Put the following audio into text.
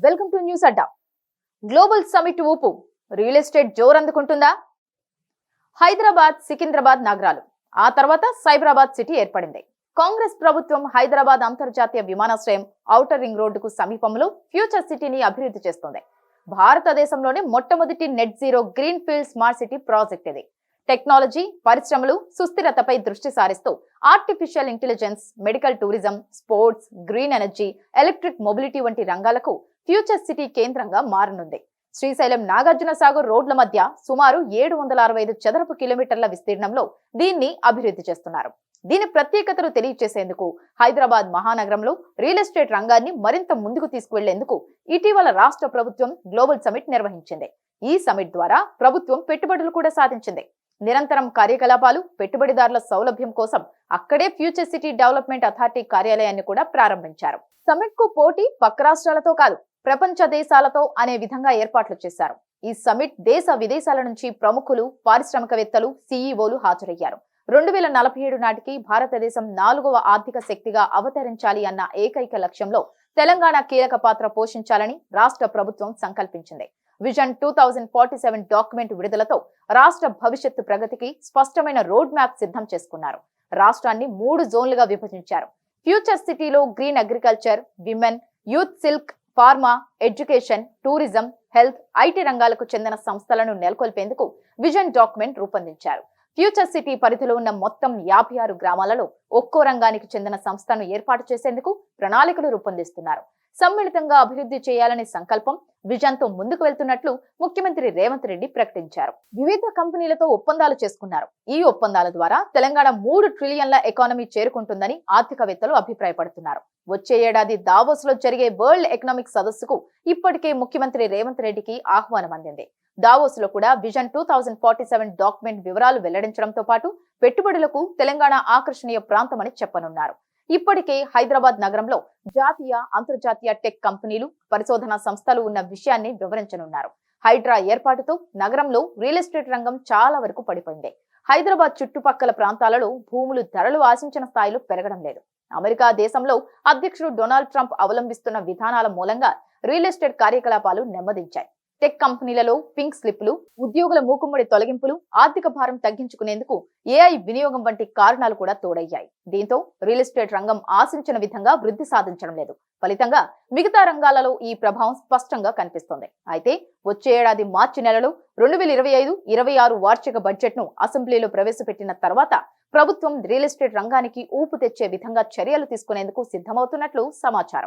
Welcome to news Adda. Global summit ఊపు real estate జోరందుకుంటుందా? Hyderabad, Secunderabad నగరాలు, ఆ తర్వాత సైబరాబాద్ సిటీ ఏర్పడింది. కాంగ్రెస్ ప్రభుత్వం హైదరాబాద్ అంతర్జాతీయ విమానాశ్రయం, ఔటర్ రింగ్ రోడ్డుకు సమీపంలో ఫ్యూచర్ సిటీని అభివృద్ధి చేస్తోంది. భారతదేశంలోనే మొట్టమొదటి net zero green field smart city project ఇది. టెక్నాలజీ, పరిశ్రమలు, సుస్థిరతపై దృష్టి సారిస్తూ artificial intelligence, medical tourism, sports, green energy, electric mobility వంటి రంగాలకు ఫ్యూచర్ సిటీ కేంద్రంగా మారనుంది. శ్రీశైలం నాగార్జున సాగర్ రోడ్ల మధ్య సుమారు 765 చదరపు కిలోమీటర్ల విస్తీర్ణంలో దీన్ని అభివృద్ధి చేస్తున్నారు. దీని ప్రత్యేకతలు తెలియజేసేందుకు హైదరాబాద్ మహానగరంలో రియల్ ఎస్టేట్ రంగాన్ని మరింత ముందుకు తీసుకువెళ్లేందుకు ఇటీవల రాష్ట్ర ప్రభుత్వం గ్లోబల్ సమిట్ నిర్వహించింది. ఈ సమిట్ ద్వారా ప్రభుత్వం పెట్టుబడులు కూడా సాధించింది. నిరంతరం కార్యకలాపాలు, పెట్టుబడిదారుల సౌలభ్యం కోసం అక్కడే ఫ్యూచర్ సిటీ డెవలప్మెంట్ అథారిటీ కార్యాలయాన్ని కూడా ప్రారంభించారు. సమిట్ కు పోటీ పక్క రాష్ట్రాలతో కాదు, ప్రపంచ దేశాలతో అనే విధంగా ఏర్పాట్లు చేశారు. ఈ సమిట్ దేశ విదేశాల నుంచి ప్రముఖులు, పారిశ్రామికవేత్తలు, సీఈఓలు హాజరయ్యారు. 2047 నాటికి భారతదేశం 4వ ఆర్థిక శక్తిగా అవతరించాలి అన్న ఏకైక లక్ష్యంలో తెలంగాణ కీలక పాత్ర పోషించాలని రాష్ట్ర ప్రభుత్వం సంకల్పించింది. విజన్ 2047 డాక్యుమెంట్ విడుదలతో రాష్ట్ర భవిష్యత్తు ప్రగతికి స్పష్టమైన రోడ్ మ్యాప్ సిద్ధం చేసుకున్నారు. రాష్ట్రాన్ని 3 జోన్లుగా విభజించారు. ఫ్యూచర్ సిటీలో green agriculture, women, youth, silk, pharma, education, tourism, health, IT రంగాలకు చెందిన సంస్థలను నెలకొల్పేందుకు విజన్ డాక్యుమెంట్ రూపొందించారు. ఫ్యూచర్ సిటీ పరిధిలో ఉన్న మొత్తం 56 గ్రామాలలో ఒక్కో రంగానికి చెందిన సంస్థను ఏర్పాటు చేసేందుకు ప్రణాళికలు రూపొందిస్తున్నారు. సమ్మిళితంగా అభివృద్ధి చేయాలనే సంకల్పం, విజన్ తో ముందుకు వెళ్తున్నట్లు ముఖ్యమంత్రి రేవంత్ రెడ్డి ప్రకటించారు. వివిధ కంపెనీలతో ఒప్పందాలు చేసుకున్నారు. ఈ ఒప్పందాల ద్వారా తెలంగాణ 3 ట్రిలియన్ల ఎకానమీ చేరుకుంటుందని ఆర్థికవేత్తలు అభిప్రాయపడుతున్నారు. వచ్చే ఏడాది దావోస్ లో జరిగే వరల్డ్ ఎకనామిక్ సదస్సుకు ఇప్పటికే ముఖ్యమంత్రి రేవంత్ రెడ్డికి ఆహ్వానం అందింది. దావోస్ లో కూడా విజన్ 2047 డాక్యుమెంట్ వివరాలు వెల్లడించడంతో పాటు పెట్టుబడులకు తెలంగాణ ఆకర్షణీయ ప్రాంతమని చెప్పనున్నారు. ఇప్పటికే హైదరాబాద్ నగరంలో జాతీయ, అంతర్జాతీయ టెక్ కంపెనీలు, పరిశోధనా సంస్థలు ఉన్న విషయాన్ని వివరించనున్నారు. హైడ్రా ఏర్పాటుతో నగరంలో రియల్ ఎస్టేట్ రంగం చాలా వరకు పడిపోయింది. హైదరాబాద్ చుట్టుపక్కల ప్రాంతాలలో భూములు ధరలు ఆశించిన స్థాయిలో పెరగడం లేదు. అమెరికా దేశంలో అధ్యక్షుడు డొనాల్డ్ ట్రంప్ అవలంబిస్తున్న విధానాల మూలంగా రియల్ ఎస్టేట్ కార్యకలాపాలు నెమ్మదించాయి. టెక్ కంపెనీలలో పింక్ స్లిప్లు, ఉద్యోగుల మూకుమ్మడి తొలగింపులు, ఆర్థిక భారం తగ్గించుకునేందుకు ఏఐ వినియోగం వంటి కారణాలు కూడా తోడయ్యాయి. దీంతో రియల్ ఎస్టేట్ రంగం ఆశించిన విధంగా వృద్ధి సాధించడం లేదు. ఫలితంగా మిగతా రంగాలలో ఈ ప్రభావం స్పష్టంగా కనిపిస్తోంది. అయితే వచ్చే ఏడాది మార్చి నెలలో 2025-26 వార్షిక బడ్జెట్ ను అసెంబ్లీలో ప్రవేశపెట్టిన తర్వాత ప్రభుత్వం రియల్ ఎస్టేట్ రంగానికి ఊపు తెచ్చే విధంగా చర్యలు తీసుకునేందుకు సిద్ధమవుతున్నట్లు సమాచారం.